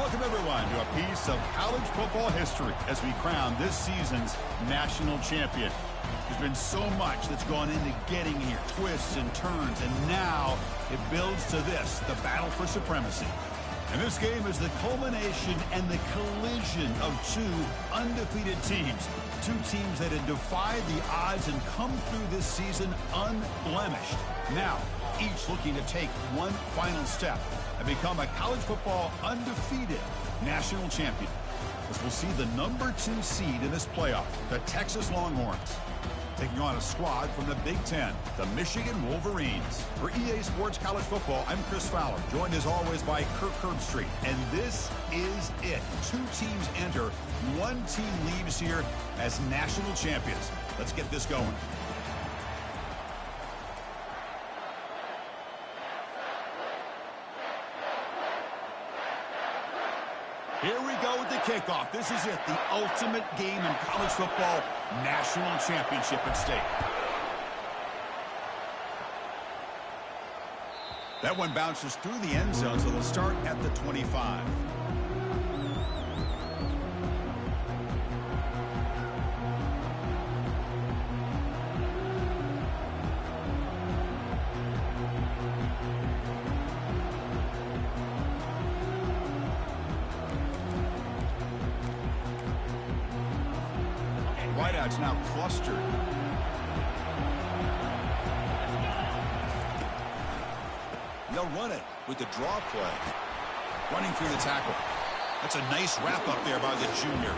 Welcome, everyone, to a piece of college football history as we crown this season's national champion. There's been so much that's gone into getting here, twists and turns, and now it builds to this, the battle for supremacy. And this game is the culmination and the collision of two undefeated teams. Two teams that had defied the odds and come through this season unblemished. Now, each looking to take one final step and become a college football undefeated national champion. As we'll see the number 2 seed in this playoff, the Texas Longhorns, taking on a squad from the Big Ten, the Michigan Wolverines. For EA Sports College Football, I'm Chris Fowler, joined as always by Kirk Herbstreit. And this is it. 2 teams enter, 1 team leaves here as national champions. Let's get this going. Here we go with the kickoff. This is it, the ultimate game in college football, national championship at stake. That one bounces through the end zone, so they'll start at the 25. Wideouts now clustered. They'll run it with the draw play. Running through the tackle. That's a nice wrap up there by the junior.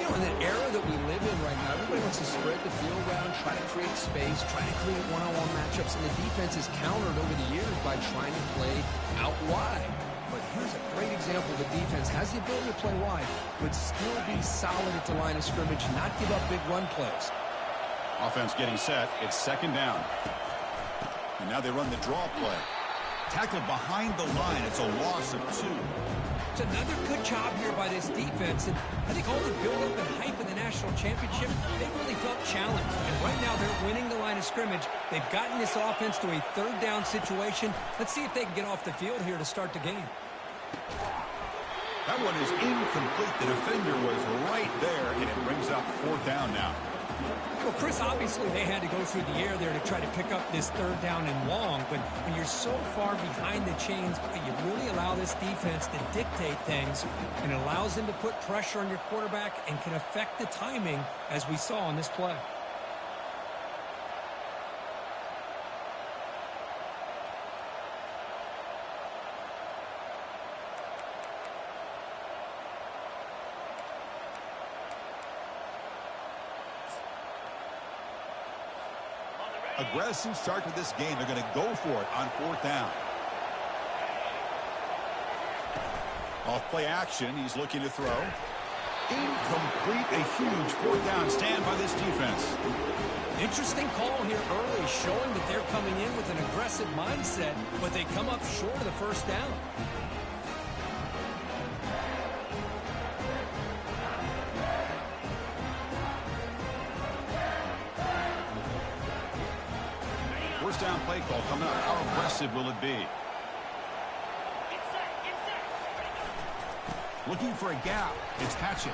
You know, in the era that we live in right now, everybody wants to spread the field around, try to create space, try to create one-on-one matchups, and the defense is countered over the years by trying to play out wide. But here's a great example. The defense has the ability to play wide, but still be solid at the line of scrimmage, not give up big run plays. Offense getting set. It's second down. And now they run the draw play. Tackled behind the line. It's a loss of 2. It's another good job here by this defense. And I think all the build-up and hype in the national championship, they really felt challenged. And right now they're winning the line of scrimmage. They've gotten this offense to a third down situation. Let's see if they can get off the field here to start the game. That one is incomplete. The defender was right there, and it brings up 4th down now. Well, Chris, obviously they had to go through the air there to try to pick up this third down and long, but when you're so far behind the chains, you really allow this defense to dictate things, and it allows them to put pressure on your quarterback and can affect the timing, as we saw on this play. Aggressive start to this game. They're going to go for it on 4th down. Off play action. He's looking to throw. Incomplete. A huge 4th down stand by this defense. Interesting call here early, showing that they're coming in with an aggressive mindset, but they come up short of the first down. First down play call coming up. How aggressive will it be? Looking for a gap. It's Hatchett.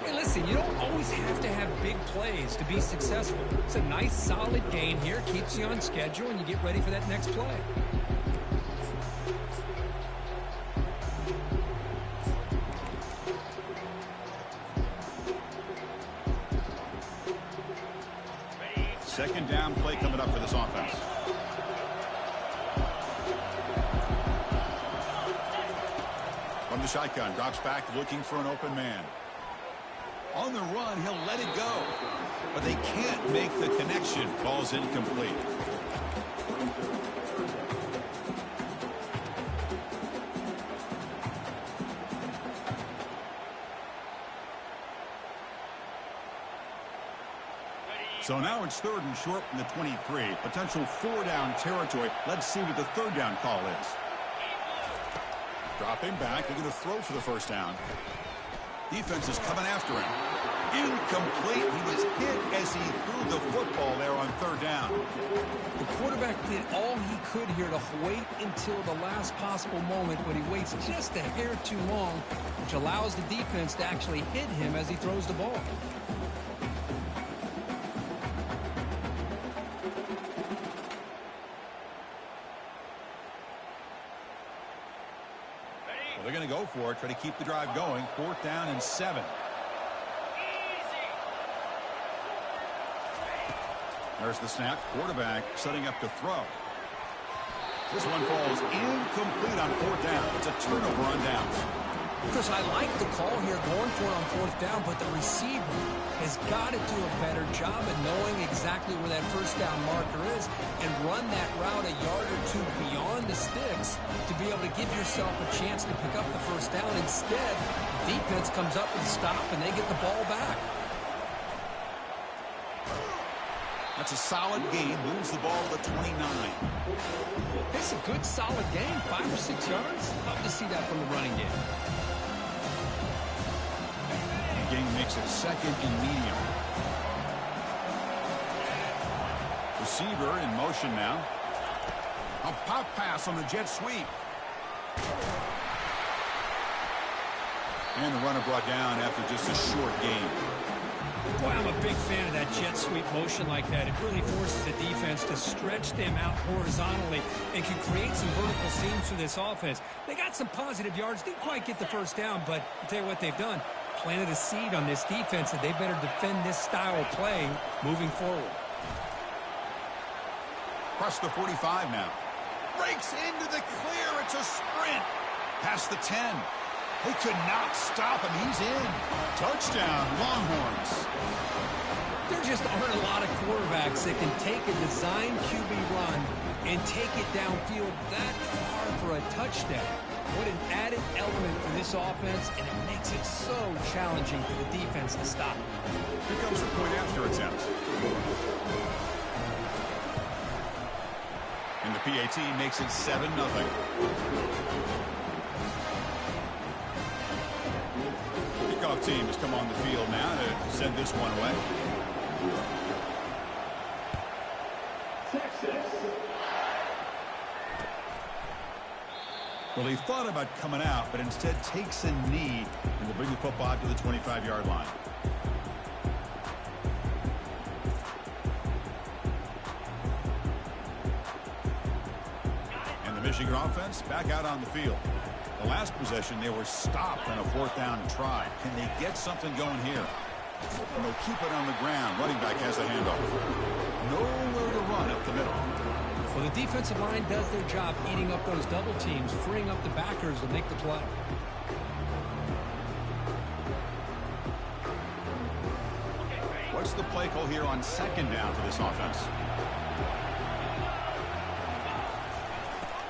Hey, listen, you don't always have to have big plays to be successful. It's a nice, solid gain here. Keeps you on schedule, and you get ready for that next play. Second down play coming up for this offense. From the shotgun, drops back looking for an open man. On the run, he'll let it go. But they can't make the connection. Ball's incomplete. So now it's 3rd and short from the 23. Potential 4-down territory. Let's see what the 3rd down call is. Dropping back. They're going to throw for the first down. Defense is coming after him. Incomplete. He was hit as he threw the football there on on third down. The quarterback did all he could here to wait until the last possible moment, but he waits just a hair too long, which allows the defense to actually hit him as he throws the ball. Well, they're going to go for it, try to keep the drive going. 4th down and 7. There's the snap. Quarterback setting up to throw. This one falls incomplete on 4th down. It's a turnover on downs. Chris, I like the call here going for it on 4th down, but the receiver has got to do a better job of knowing exactly where that first down marker is and run that route a yard or two beyond the sticks to be able to give yourself a chance to pick up the first down. Instead, the defense comes up with a stop and they get the ball back. That's a solid gain. Moves the ball to 29. It's a good, solid game. 5 or 6 yards. Love to see that from the running game. The game makes it 2nd and medium. Receiver in motion now. A pop pass on the jet sweep. And the runner brought down after just a short gain. Boy, I'm a big fan of that jet sweep motion like that. It really forces the defense to stretch them out horizontally and can create some vertical seams for this offense. They got some positive yards. Didn't quite get the first down, but I'll tell you what they've done. Planted a seed on this defense that they better defend this style of play moving forward. Across the 45 now. Breaks into the clear. It's a sprint. Past the 10. They could not stop him. He's in. Touchdown, Longhorns. There just aren't a lot of quarterbacks that can take a design QB run and take it downfield that far for a touchdown. What an added element for this offense, and it makes it so challenging for the defense to stop. Here comes the point after attempt. And the PAT makes it 7-0. Kickoff team has come on the field now to send this one away. Well, he thought about coming out, but instead takes a knee and will bring the football out to the 25-yard line. And the Michigan offense back out on the field. The last possession, they were stopped on a 4th down try. Can they get something going here? And they'll keep it on the ground. Running back has the handoff. Nowhere to run up the middle. Well, the defensive line does their job eating up those double teams, freeing up the backers to make the play. What's the play call here on 2nd down for this offense?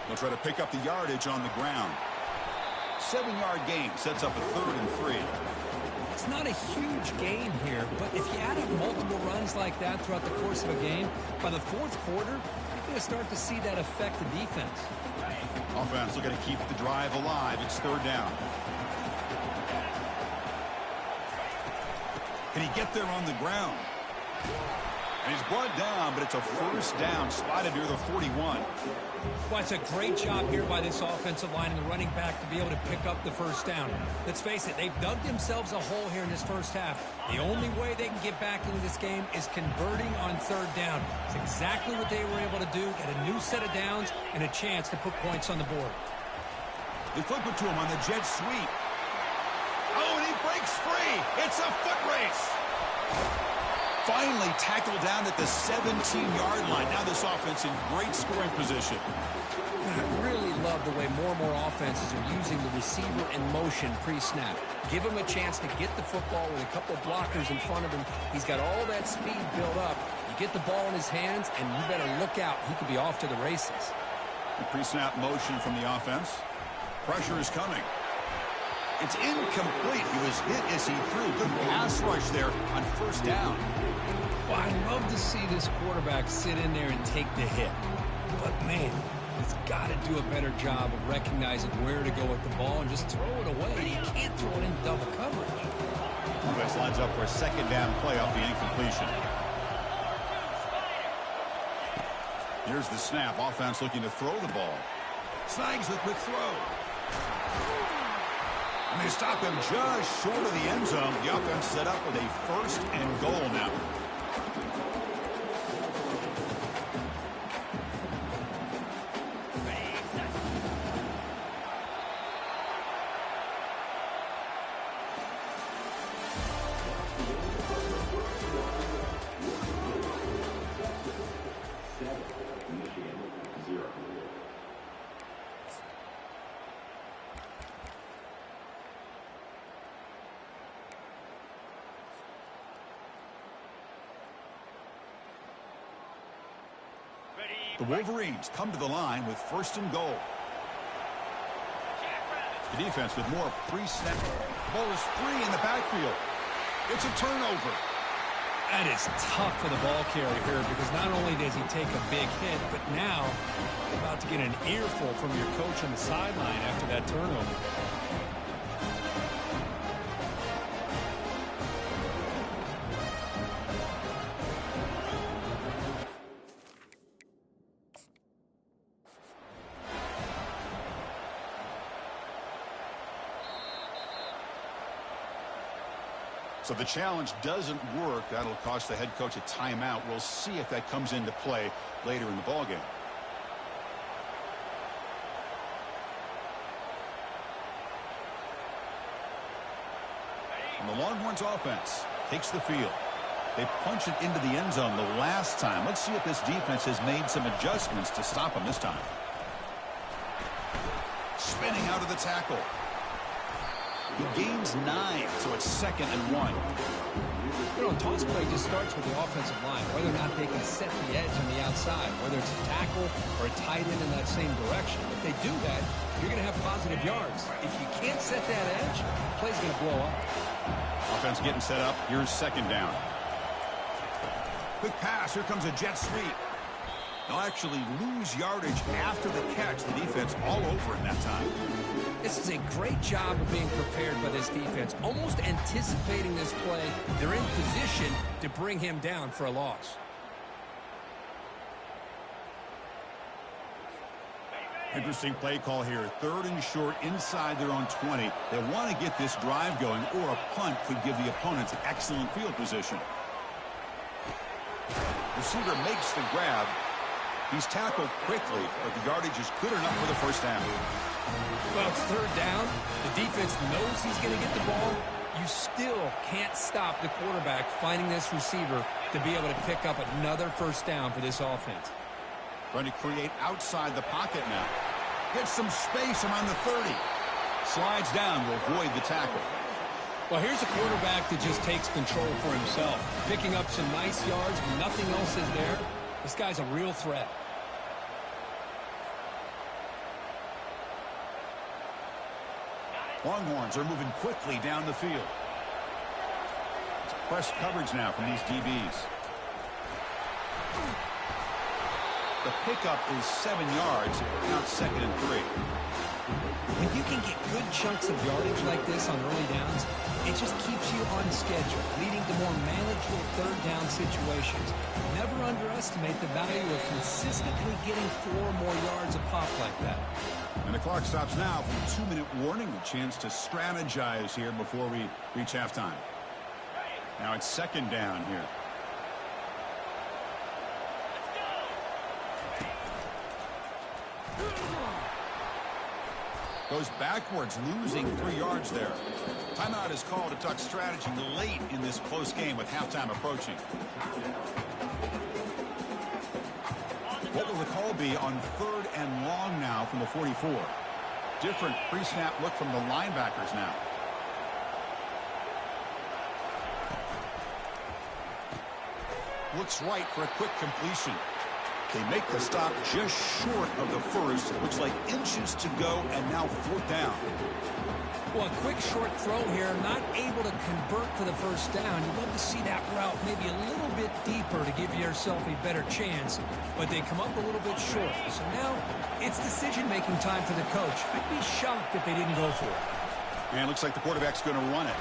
They'll try to pick up the yardage on the ground. 7-yard gain sets up a 3rd and 3. It's not a huge gain here, but if you add up multiple runs like that throughout the course of a game, by the 4th quarter, you're going to start to see that affect the defense. Offense looking to keep the drive alive. It's 3rd down. Can he get there on the ground? And he's brought down, but it's a 1st down, spotted near the 41. Well, it's a great job here by this offensive line and the running back to be able to pick up the 1st down. Let's face it, they've dug themselves a hole here in this first half. The only way they can get back into this game is converting on 3rd down. It's exactly what they were able to do, get a new set of downs and a chance to put points on the board. They flip it to him on the jet sweep. Oh, and he breaks free. It's a foot race. Finally tackled down at the 17-yard line. Now this offense in great scoring position. I really love the way more and more offenses are using the receiver in motion pre-snap. Give him a chance to get the football with a couple of blockers in front of him. He's got all that speed built up. You get the ball in his hands, and you better look out. He could be off to the races. The pre-snap motion from the offense. Pressure is coming. It's incomplete. He was hit as he threw. Good pass rush there on 1st down. Well, I love to see this quarterback sit in there and take the hit. But, man, he's got to do a better job of recognizing where to go with the ball and just throw it away. You can't throw it in double coverage. Defense lines up for a 2nd down play off the incompletion. Here's the snap. Offense looking to throw the ball. Snags the quick throw. And they stop him just short of the end zone. The offense set up with a 1st and goal now. The Wolverines come to the line with 1st and goal. The defense with more pre-snap. Ball is free in the backfield. It's a turnover. That is tough for the ball carrier here because not only does he take a big hit, but now you're about to get an earful from your coach on the sideline after that turnover. So the challenge doesn't work. That'll cost the head coach a timeout. We'll see if that comes into play later in the ballgame. And the Longhorns offense takes the field. They punch it into the end zone the last time. Let's see if this defense has made some adjustments to stop them this time. Spinning out of the tackle. He gains 9, so it's 2nd and 1. You know, a toss play just starts with the offensive line, whether or not they can set the edge on the outside, whether it's a tackle or a tight end in that same direction. If they do that, you're going to have positive yards. If you can't set that edge, the play's going to blow up. Offense getting set up. Here's 2nd down. Quick pass. Here comes a jet sweep. They'll actually lose yardage after the catch. The defense all over it that time. This is a great job of being prepared by this defense, almost anticipating this play. They're in position to bring him down for a loss. Interesting play call here. 3rd and short inside their own 20. They want to get this drive going, or a punt could give the opponents an excellent field position. Receiver makes the grab. He's tackled quickly, but the yardage is good enough for the 1st down. Well, it's 3rd down. The defense knows he's going to get the ball. You still can't stop the quarterback finding this receiver to be able to pick up another 1st down for this offense. Trying to create outside the pocket now. Gets some space around the 30. Slides down to avoid the tackle. Well, here's a quarterback that just takes control for himself. Picking up some nice yards when nothing else is there. This guy's a real threat. Longhorns are moving quickly down the field. It's press coverage now from these DBs. The pickup is 7 yards. Now it's 2nd and 3. When you can get good chunks of yardage like this on early downs, it just keeps you on schedule, leading to more manageable 3rd down situations. Never underestimate the value of consistently getting 4 more yards a pop like that. And the clock stops now for a 2-minute warning. A chance to strategize here before we reach halftime. Now it's 2nd down here. Goes backwards, losing 3 yards there. Timeout is called to talk strategy late in this close game with halftime approaching. What will the call be on 3rd and long now from the 44? Different pre-snap look from the linebackers now. Looks right for a quick completion. They make the stop just short of the 1st. It looks like inches to go, and now 4th down. Well, a quick short throw here, not able to convert for the 1st down. You'd love to see that route maybe a little bit deeper to give yourself a better chance, but they come up a little bit short. So now it's decision-making time for the coach. I'd be shocked if they didn't go for it. And it looks like the quarterback's going to run it.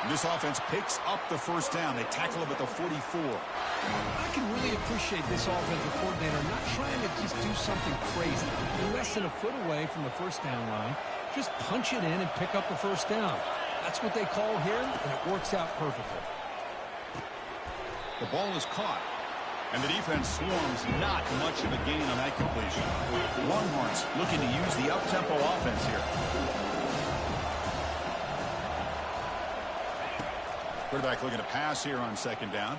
And this offense picks up the 1st down. They tackle him at the 44. I can really appreciate appreciate this offensive coordinator not trying to just do something crazy. They're less than a foot away from the first down line. Just punch it in and pick up the first down. That's what they call here, and it works out perfectly. The ball is caught, and the defense swarms. Not much of a gain on that completion. Longhorns looking to use the up-tempo offense here. Quarterback looking to pass here on second down.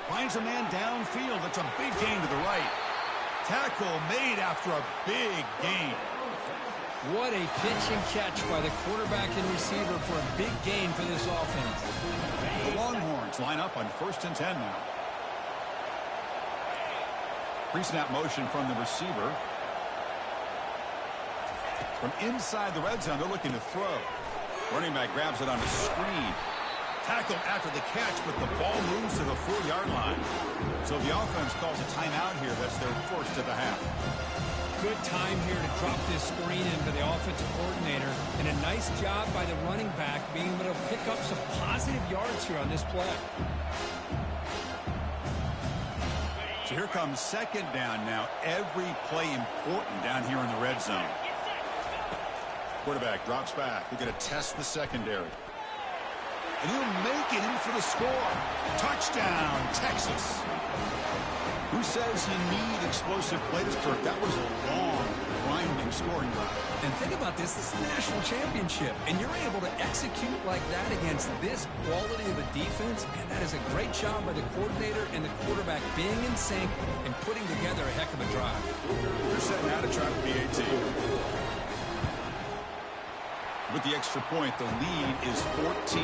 Finds a man downfield. That's a big gain to the right. Tackle made after a big gain. What a pitch and catch by the quarterback and receiver for a big gain for this offense. The Longhorns line up on 1st and 10 now. Pre-snap motion from the receiver. From inside the red zone, they're looking to throw. Running back grabs it on a screen. Tackled after the catch, but the ball moves to the 4-yard line. So the offense calls a timeout here. That's their first of the half. Good time here to drop this screen in for the offensive coordinator. And a nice job by the running back being able to pick up some positive yards here on this play. So here comes second down now. Every play important down here in the red zone. Quarterback drops back. We're going to test the secondary. And he'll make it in for the score. Touchdown, Texas. Who says you need explosive plays, Kirk? That was a long, grinding scoring drive. And think about this. This is the national championship. And you're able to execute like that against this quality of a defense. And that is a great job by the coordinator and the quarterback being in sync and putting together a heck of a drive. They're setting out to try for PAT. With the extra point, the lead is 14.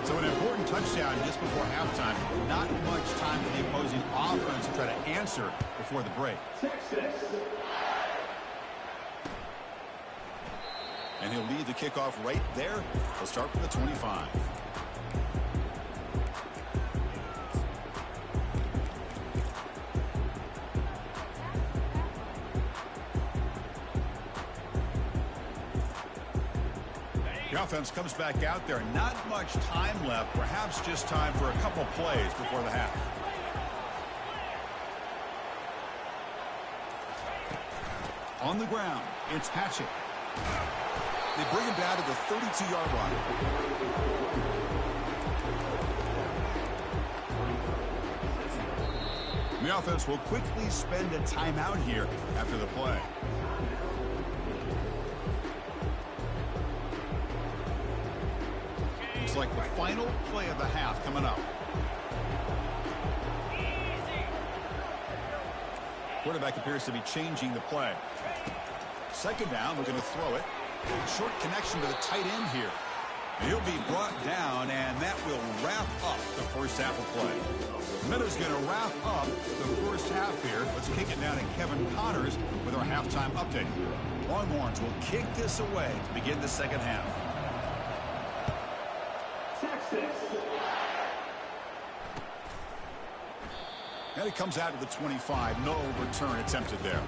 So an important touchdown just before halftime. Not much time for the opposing offense to try to answer before the break. And he'll lead the kickoff right there. He'll start from the 25. The offense comes back out there. Not much time left. Perhaps just time for a couple plays before the half. On the ground, it's Hatchett. They bring him down to the 32-yard line. The offense will quickly spend a timeout here after the play. It's like the final play of the half coming up. Quarterback appears to be changing the play. Second down, we're going to throw it. Short connection to the tight end here. And he'll be brought down, and that will wrap up the first half of play. Minuta's going to wrap up the first half here. Let's kick it down to Kevin Connors with our halftime update. Longhorns will kick this away to begin the second half. And it comes out to the 25. No return attempted there.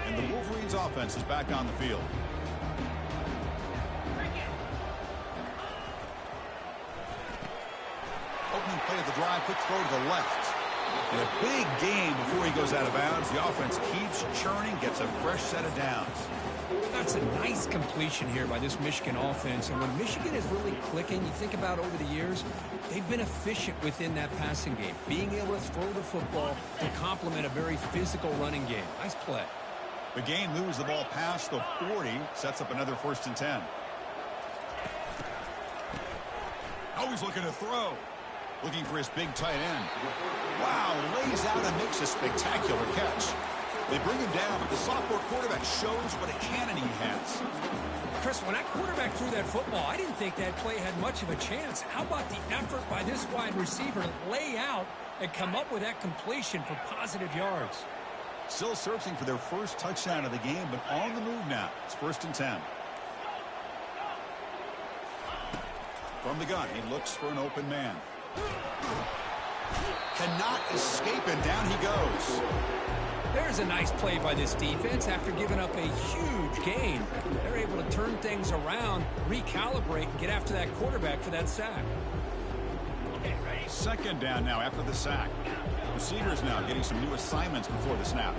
And the Wolverines offense is back on the field. Opening play of the drive, quick throw to the left. And a big gain before he goes out of bounds. The offense keeps churning, gets a fresh set of downs. That's a nice completion here by this Michigan offense. And when Michigan is really clicking, you think about over the years, they've been efficient within that passing game. Being able to throw the football to complement a very physical running game. Nice play. The game moves the ball past the 40, sets up another 1st and 10. Always looking to throw. Looking for his big tight end. Wow, lays out and makes a spectacular catch. They bring him down, but the sophomore quarterback shows what a cannon he has. Chris, when that quarterback threw that football, I didn't think that play had much of a chance. How about the effort by this wide receiver to lay out and come up with that completion for positive yards? Still searching for their first touchdown of the game, but on the move now. It's 1st and 10. From the gun, he looks for an open man. cannot escape, and down he goes. There's a nice play by this defense after giving up a huge gain. They're able to turn things around, recalibrate, and get after that quarterback for that sack. Second down now after the sack. Receivers now getting some new assignments before the snap.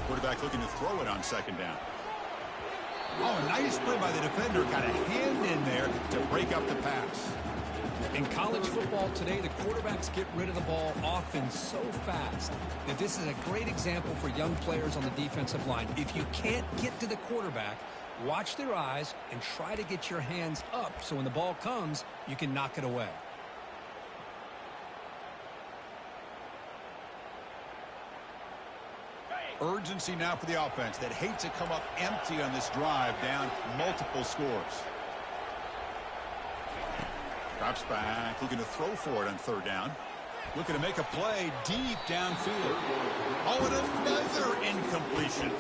Quarterback looking to throw it on second down. Oh, nice play by the defender. Got a hand in there to break up the pass. In college football today, the quarterbacks get rid of the ball often so fast that this is a great example for young players on the defensive line. If you can't get to the quarterback, watch their eyes and try to get your hands up so when the ball comes, you can knock it away. Urgency now for the offense that hates to come up empty on this drive, down multiple scores. Drops back, looking to throw for it on third down. Looking to make a play deep downfield. Oh, and another incompletion.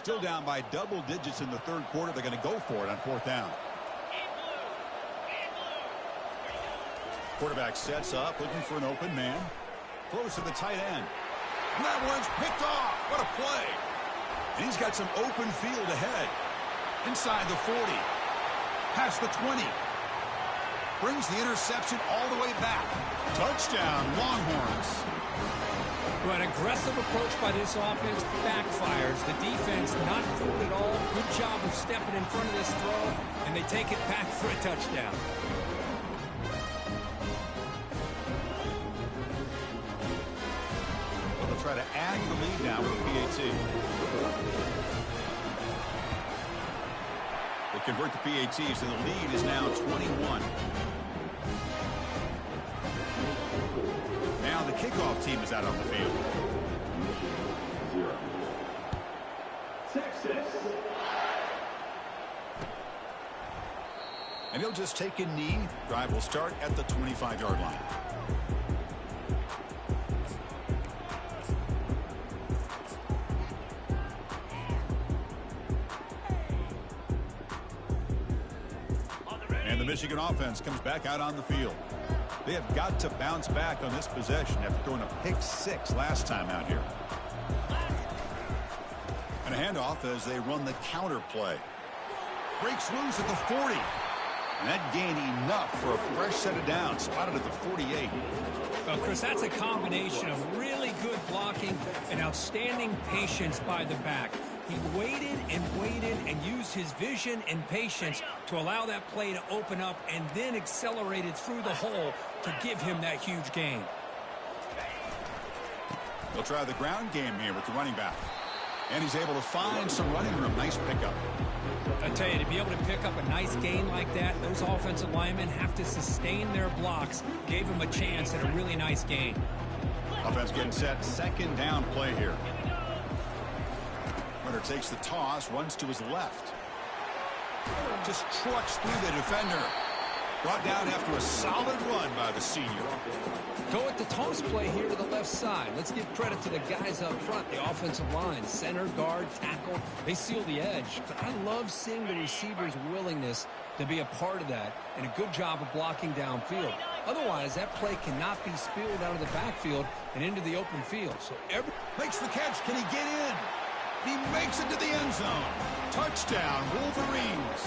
Still down by double digits in the third quarter. They're going to go for it on fourth down. Quarterback sets up, looking for an open man. Throws to the tight end. And that one's picked off. What a play. And he's got some open field ahead. Inside the 40. Past the 20. Brings the interception all the way back. Touchdown, Longhorns. Well, an aggressive approach by this offense backfires. The defense not fooled at all. Good job of stepping in front of this throw, and they take it back for a touchdown. Well, they'll try to add the lead now with a PAT. They convert the PAT, so the lead is now 21. Now the kickoff team is out on the field. Texas. And he'll just take a knee. Drive will start at the 25-yard line. And the Michigan offense comes back out on the field. They have got to bounce back on this possession after throwing a pick-6 last time out here. And a handoff as they run the counter play. Breaks loose at the 40. And that gained enough for a fresh set of downs. Spotted at the 48. Well, Chris, that's a combination of really good blocking and outstanding patience by the back. He waited and used his vision and patience to allow that play to open up and then accelerated through the hole to give him that huge gain. They'll try the ground game here with the running back. And he's able to find some running room. Nice pickup. I tell you, to be able to pick up a nice gain like that, those offensive linemen have to sustain their blocks. Gave him a chance at a really nice gain. Offense getting set. Second down play here. Runner takes the toss, runs to his left. Just trucks through the defender. Brought down after a solid run by the senior. Go with the toss play here to the left side. Let's give credit to the guys up front, the offensive line, center, guard, tackle. They seal the edge. But I love seeing the receiver's willingness to be a part of that and a good job of blocking downfield. Otherwise, that play cannot be spilled out of the backfield and into the open field. So makes the catch. Can he get in? He makes it to the end zone. Touchdown, Wolverines.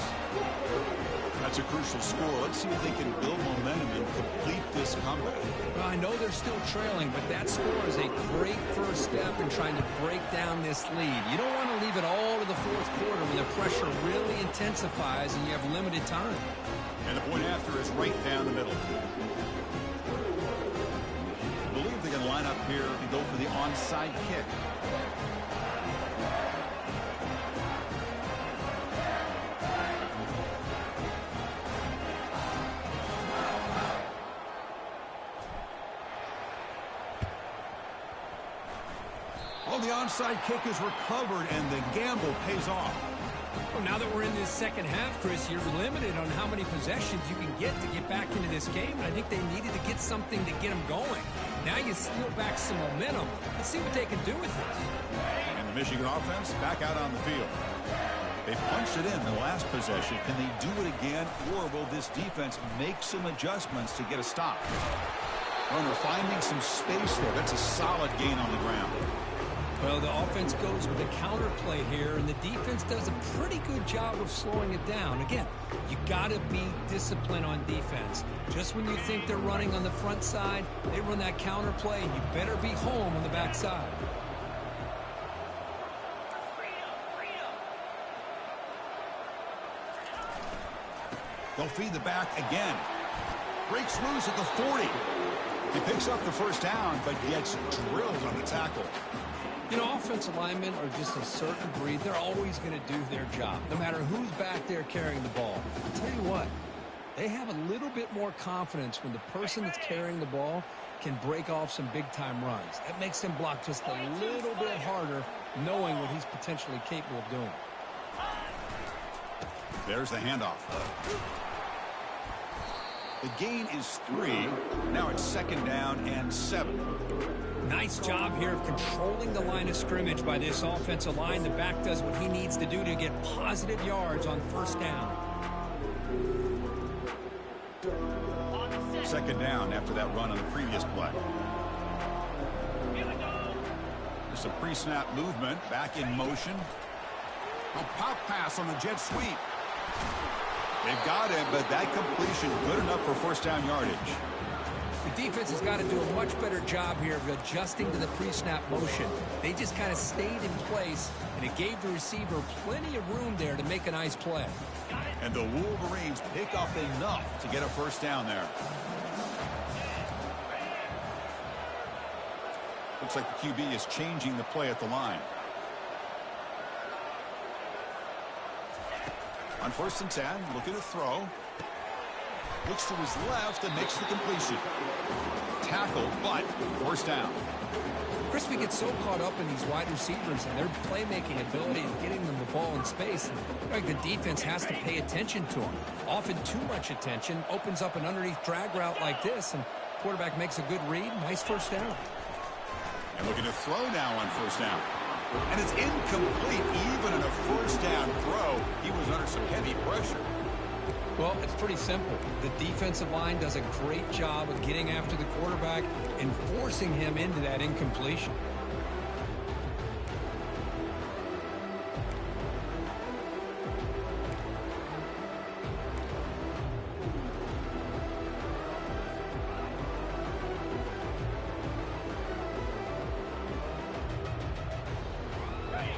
That's a crucial score. Let's see if they can build momentum and complete this comeback. Well, I know they're still trailing, but that score is a great first step in trying to break down this lead. You don't want to leave it all to the fourth quarter when the pressure really intensifies and you have limited time. And the point after is right down the middle. I believe they're going to line up here and go for the onside kick. Oh, the onside kick is recovered, and the gamble pays off. Well, now that we're in this second half, Chris, you're limited on how many possessions you can get to get back into this game. And I think they needed to get something to get them going. Now you steal back some momentum. Let's see what they can do with this. And the Michigan offense back out on the field. They punched it in the last possession. Can they do it again, or will this defense make some adjustments to get a stop? Runner finding some space there. That's a solid gain on the ground. Well, the offense goes with a counter play here, and the defense does a pretty good job of slowing it down. Again, you got to be disciplined on defense. Just when you think they're running on the front side, they run that counter play, and you better be home on the back side. They'll feed the back again. Breaks loose at the 40. He picks up the first down, but gets drilled on the tackle. You know, offensive linemen are just a certain breed. They're always going to do their job, no matter who's back there carrying the ball. I'll tell you what, they have a little bit more confidence when the person that's carrying the ball can break off some big-time runs. That makes them block just a little bit harder, knowing what he's potentially capable of doing. There's the handoff. The gain is 3. Now it's 2nd down and 7. Nice job here of controlling the line of scrimmage by this offensive line. The back does what he needs to do to get positive yards on first down. 2nd down after that run on the previous play. Just a pre-snap movement, back in motion. A pop pass on the jet sweep. They've got him, but that completion good enough for first down yardage. The defense has got to do a much better job here of adjusting to the pre-snap motion. They just kind of stayed in place, and it gave the receiver plenty of room there to make a nice play. And the Wolverines pick up enough to get a first down there. Looks like the QB is changing the play at the line. On 1st and 10, looking to throw. Looks to his left and makes the completion. Tackled, but first down. Chris, we get so caught up in these wide receivers and their playmaking ability and getting them the ball in space. Like the defense has to pay attention to them. Often too much attention opens up an underneath drag route like this, and quarterback makes a good read. Nice first down. And looking to throw now on first down. And it's incomplete. Even in a first down throw, he was under some heavy pressure. Well, it's pretty simple. The defensive line does a great job of getting after the quarterback and forcing him into that incompletion.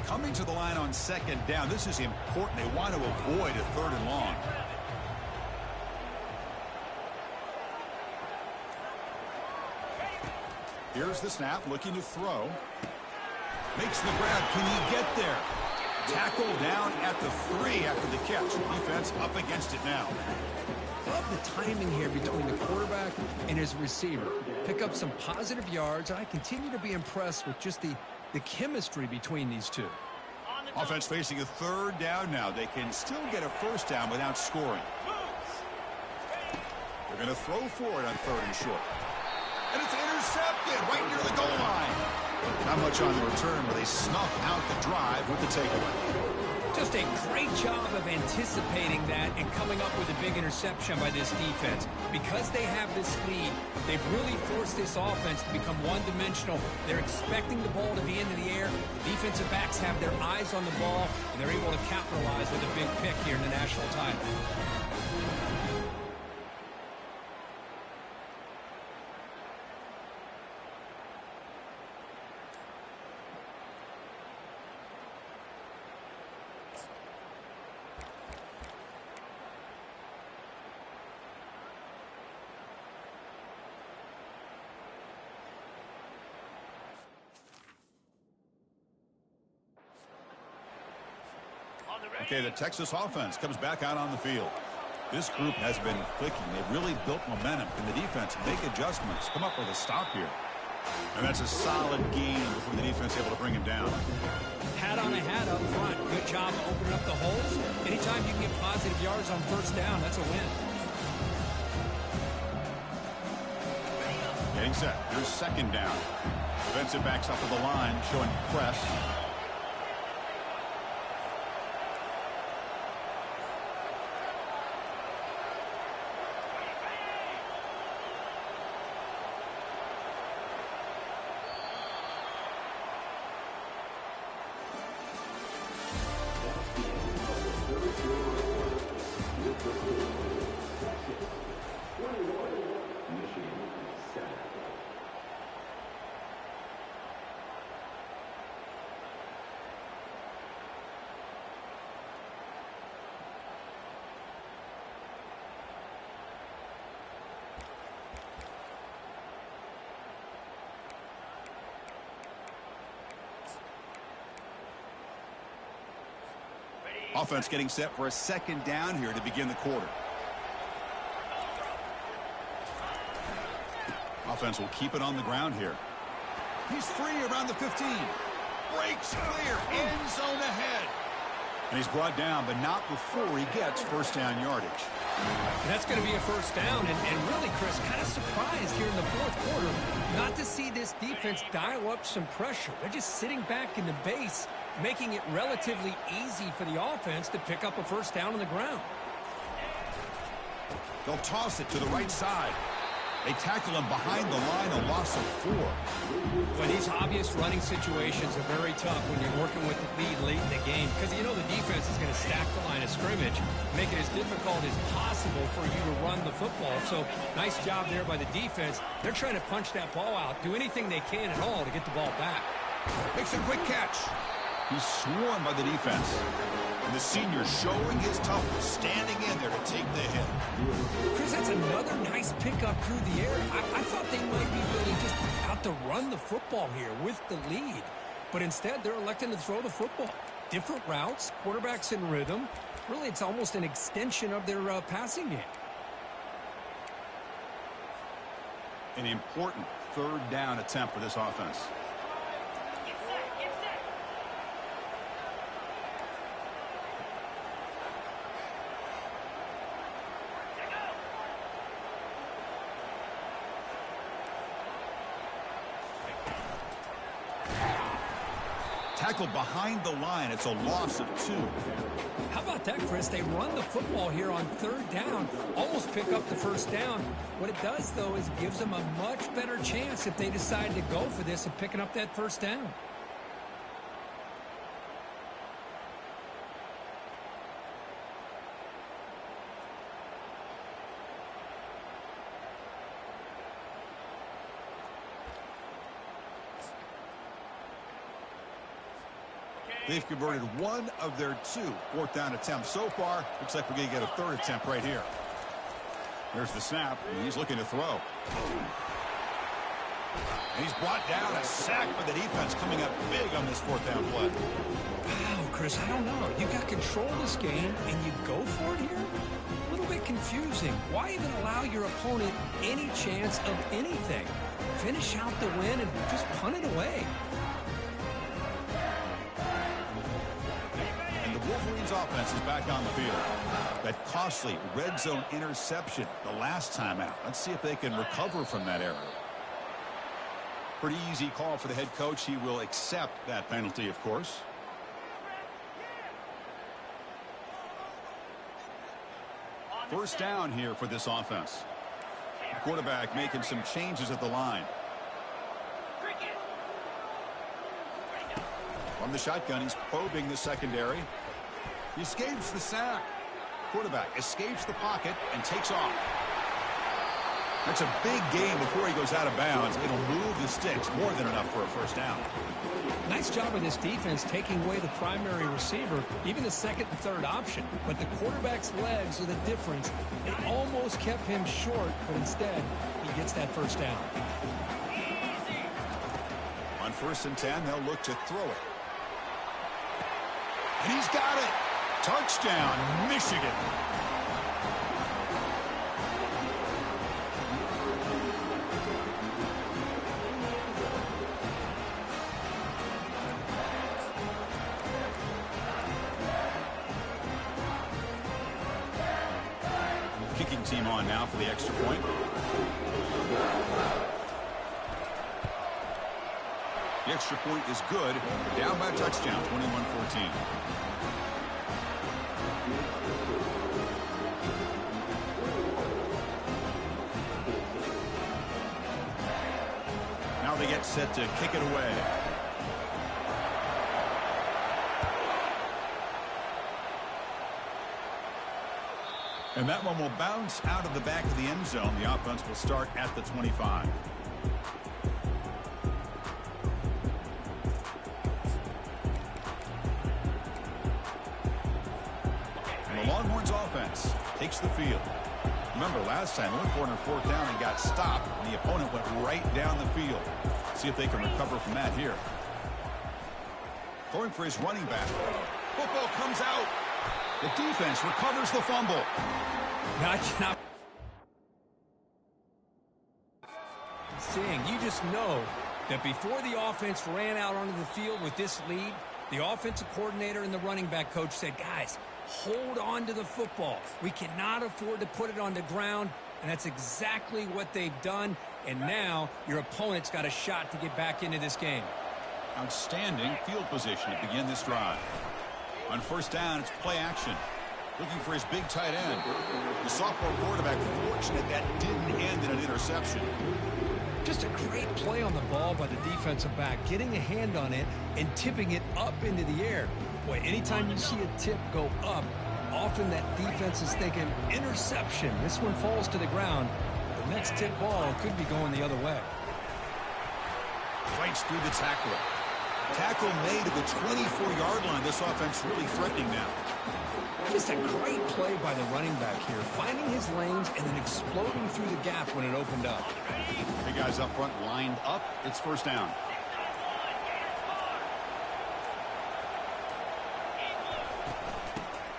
Coming to the line on 2nd down. This is important. They want to avoid a 3rd and long. Here's the snap, looking to throw. Makes the grab. Can he get there? Tackle down at the 3 after the catch. Defense up against it now. Love the timing here between the quarterback and his receiver. Pick up some positive yards. I continue to be impressed with just the chemistry between these two. Offense facing a 3rd down now. They can still get a first down without scoring. They're going to throw for it on 3rd and short. And it's intercepted right near the goal line. Not much on the return, but they snuff out the drive with the takeaway. Just a great job of anticipating that and coming up with a big interception by this defense. Because they have this lead, they've really forced this offense to become one-dimensional. They're expecting the ball to be into the air. The defensive backs have their eyes on the ball, and they're able to capitalize with a big pick here in the national title. Okay, the Texas offense comes back out on the field. This group has been clicking. They've really built momentum. Can the defense make adjustments? Come up with a stop here. And that's a solid gain before the defense able to bring him down. Hat on a hat up front. Good job of opening up the holes. Anytime you can get positive yards on first down, that's a win. Getting set. Here's second down. Defensive backs up to the line, showing press. Offense getting set for a second down here to begin the quarter. Offense will keep it on the ground here. He's free around the 15. Breaks clear. End zone ahead. And he's brought down, but not before he gets first down yardage. And that's going to be a first down. And really, Chris, kind of surprised here in the fourth quarter not to see this defense dial up some pressure. They're just sitting back in the base, making it relatively easy for the offense to pick up a first down on the ground. They'll toss it to the right side. They tackle him behind the line, a loss of 4. Well, these obvious running situations are very tough when you're working with the lead late in the game because you know the defense is going to stack the line of scrimmage, make it as difficult as possible for you to run the football. So nice job there by the defense. They're trying to punch that ball out, do anything they can at all to get the ball back. Makes a quick catch. He's swarmed by the defense. And the senior showing his toughness, standing in there to take the hit. Chris, that's another nice pickup through the air. I thought they might be really just out to run the football here with the lead. But instead, they're electing to throw the football. Different routes, quarterbacks in rhythm. Really, it's almost an extension of their passing game. An important third down attempt for this offense. Tackled behind the line. It's a loss of 2. How about that, Chris? They run the football here on third down, almost pick up the first down. What it does, though, is it gives them a much better chance if they decide to go for this of picking up that first down. They've converted 1 of their 2 fourth down attempts so far. Looks like we're going to get a third attempt right here. There's the snap. And he's looking to throw. And he's brought down, a sack by the defense coming up big on this fourth down play. Wow, Chris, I don't know. You got control of this game and you go for it here? A little bit confusing. Why even allow your opponent any chance of anything? Finish out the win and just punt it away. Wolverines offense is back on the field. That costly red zone interception the last time out. Let's see if they can recover from that error. Pretty easy call for the head coach. He will accept that penalty, of course. First down here for this offense. The quarterback making some changes at the line. From the shotgun, he's probing the secondary. He escapes the sack. Quarterback escapes the pocket and takes off. That's a big gain before he goes out of bounds. It'll move the sticks, more than enough for a first down. Nice job of this defense taking away the primary receiver, even the second and third option. But the quarterback's legs are the difference. They almost kept him short, but instead, he gets that first down. On 1st and 10, they'll look to throw it. And he's got it. Touchdown, Michigan. team on now for the extra point. The extra point is good. Down by a touchdown, 21-14. Now they get set to kick it away. And that one will bounce out of the back of the end zone. The offense will start at the 25. And the Longhorns offense takes the field. Remember, last time, they went for it on fourth down and got stopped, and the opponent went right down the field. See if they can recover from that here. Throwing for his running back. Football comes out. The defense recovers the fumble. Not saying, you just know that before the offense ran out onto the field with this lead, the offensive coordinator and the running back coach said, guys, hold on to the football. We cannot afford to put it on the ground, and that's exactly what they've done. And now your opponent's got a shot to get back into this game. Outstanding field position to begin this drive. On first down, it's play action. Looking for his big tight end. The sophomore quarterback fortunate that didn't end in an interception. Just a great play on the ball by the defensive back, getting a hand on it and tipping it up into the air. Boy, anytime you see a tip go up, often that defense is thinking interception. This one falls to the ground. The next tip ball could be going the other way. Fights through the tackler. Tackle made at the 24-yard line. This offense really threatening now. Just a great play by the running back here, finding his lanes and then exploding through the gap when it opened up. Big guys up front lined up. It's first down.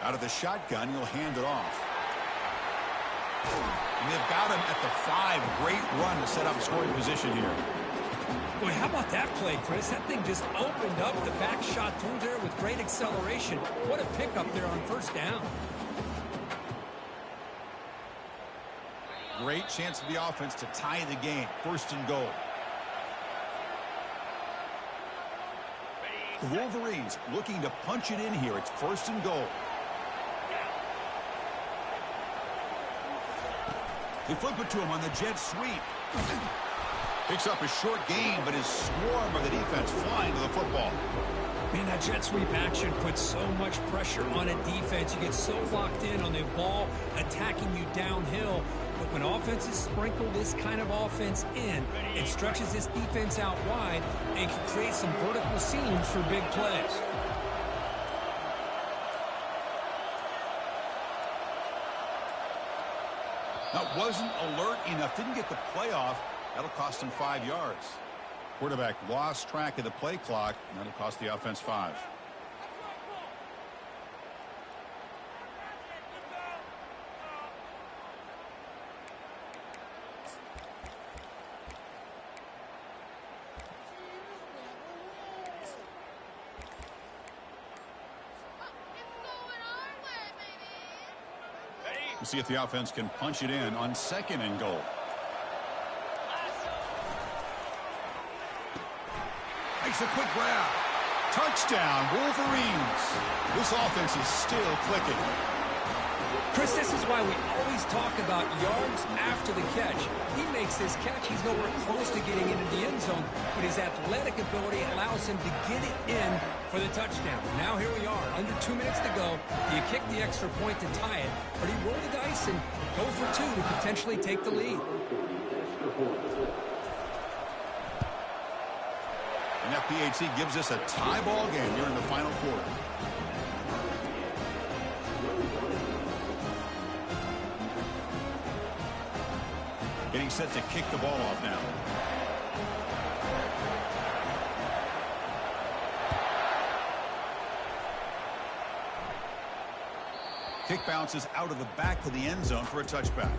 Out of the shotgun, he'll hand it off. And they've got him at the 5. Great run to set up scoring position here. Boy, how about that play, Chris? That thing just opened up. The back shot through there with great acceleration. What a pickup there on first down. Great chance for the offense to tie the game. First and goal. The Wolverines looking to punch it in here. It's first and goal. They flip it to him on the jet sweep. Picks up a short gain, but his swarm of the defense flying to the football. Man, that jet sweep action puts so much pressure on a defense. You get so locked in on the ball attacking you downhill. But when offenses sprinkle this kind of offense in, it stretches this defense out wide and can create some vertical seams for big plays. Now, wasn't alert enough. Didn't get the play off. That'll cost him 5 yards. Quarterback lost track of the play clock. And that'll cost the offense 5. We'll see if the offense can punch it in on second and goal. Makes a quick grab. Touchdown, Wolverines. This offense is still clicking. Chris, this is why we always talk about yards after the catch. He makes this catch. He's nowhere close to getting into the end zone, but his athletic ability allows him to get it in for the touchdown. Now here we are, under 2 minutes to go. Do you kick the extra point to tie it, or do you roll the dice and go for 2 to potentially take the lead? And that PAT gives us a tie ball game here in the final quarter. Getting set to kick the ball off now. Kick bounces out of the back of the end zone for a touchback.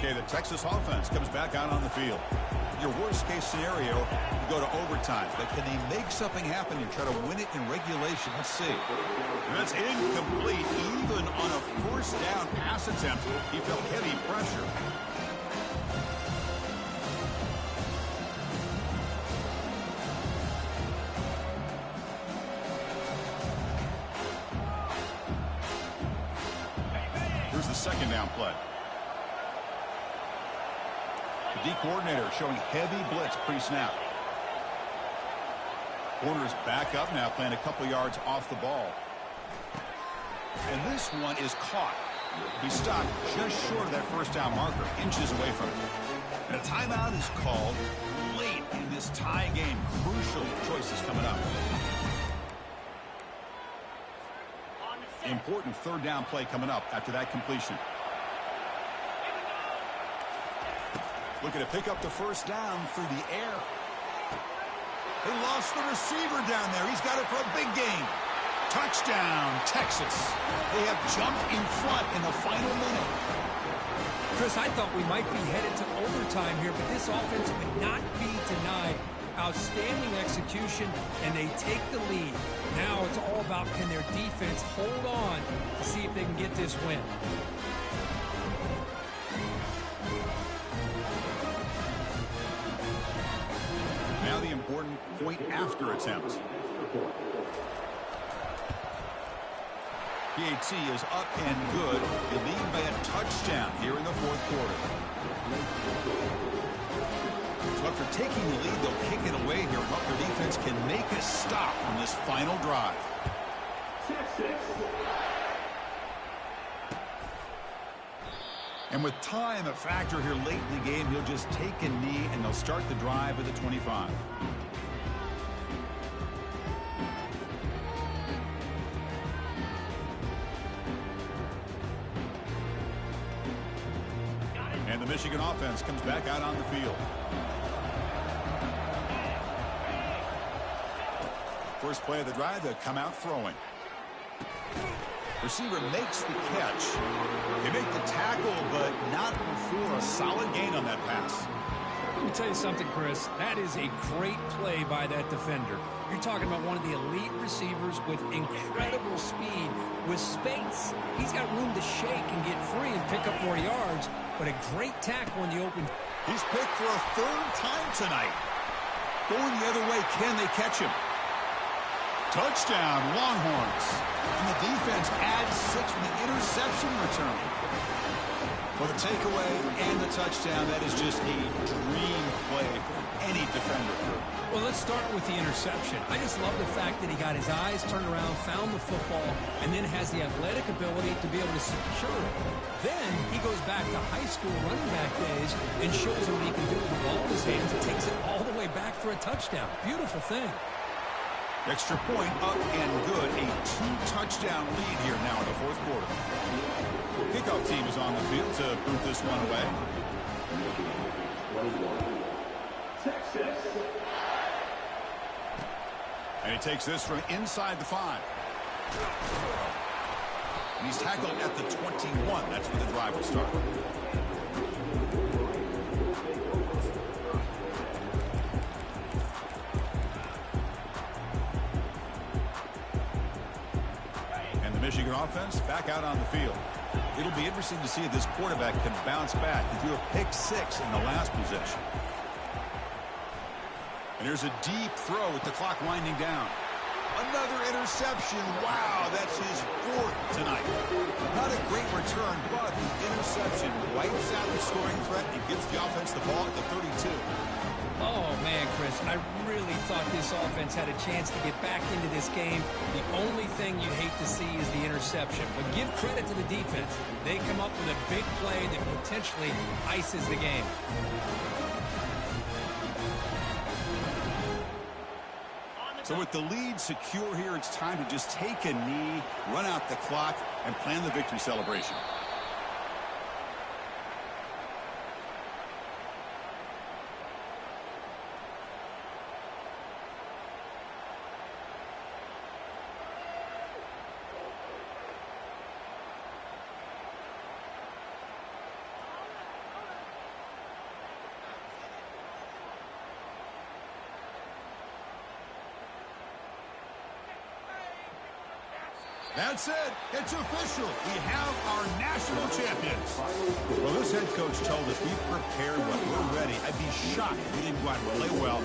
Okay, the Texas offense comes back out on the field. Your worst-case scenario, you go to overtime. But can they make something happen and try to win it in regulation? Let's see. That's incomplete. Even on a first down pass attempt, he felt heavy pressure. Here's the second down play. The D coordinator showing heavy blitz pre-snap. Corner's back up now, playing a couple yards off the ball. And this one is caught. He stopped just short of that first down marker, inches away from it. And a timeout is called late in this tie game. Crucial choices coming up. Important third down play coming up after that completion. Looking to pick up the first down through the air. They lost the receiver down there. He's got it for a big gain. Touchdown, Texas. They have jumped in front in the final minute. Chris, I thought we might be headed to overtime here, but this offense would not be denied. Outstanding execution, and they take the lead. Now it's all about, can their defense hold on to see if they can get this win. Now the important point after attempt. PAT is up and good. They lead by a touchdown here in the fourth quarter. So after taking the lead, they'll kick it away here. Hope their defense can make a stop on this final drive. And with time a factor here late in the game, he'll just take a knee and they'll start the drive at the 25. And the Michigan offense comes back out on the field. First play of the drive, they'll come out throwing. Receiver makes the catch. They make the tackle, but not before a solid gain on that pass. Let me tell you something, Chris. That is a great play by that defender. You're talking about one of the elite receivers with incredible speed, with space. He's got room to shake and get free and pick up more yards, but a great tackle in the open. He's picked for a third time tonight. Going the other way, can they catch him? Touchdown, Longhorns. And the defense adds 6 with the interception return. For the takeaway and the touchdown, that is just a dream play for any defender. Well, let's start with the interception. I just love the fact that he got his eyes turned around, found the football, and then has the athletic ability to be able to secure it. Then he goes back to high school running back days and shows him what he can do with the ball in his hands and takes it all the way back for a touchdown. Beautiful thing. Extra point up and good. A 2-touchdown lead here now in the fourth quarter. Kickoff team is on the field to boot this one away. Texas. And he takes this from inside the 5. And he's tackled at the 21. That's where the drive will start. Michigan offense back out on the field. It'll be interesting to see if this quarterback can bounce back. He threw a pick 6 in the last possession. And here's a deep throw with the clock winding down. Another interception. Wow, that's his 4th tonight. Not a great return, but the interception wipes out the scoring threat and gives the offense the ball at the 32. Oh, man, Chris, I really thought this offense had a chance to get back into this game. The only thing you'd hate to see is the interception. But give credit to the defense. They come up with a big play that potentially ices the game. So with the lead secure here, it's time to just take a knee, run out the clock, and plan the victory celebration. That's it. It's official. We have our national champions. Well, this head coach told us we prepared well. We're ready. I'd be shocked if we didn't go out and play well